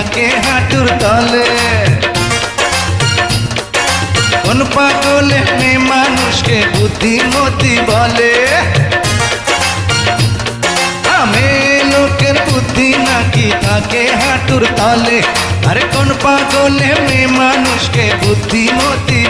থাকে হাঁটুর তলে। কোন পাগলে মেয়ে মানুষকে বুদ্ধিমতী বলে? মেয়ে লোকের বুদ্ধি নাকি থাকে হাঁটুর তলে। আরে কোন পাগলে মেয়ে মানুষকে বুদ্ধিমতী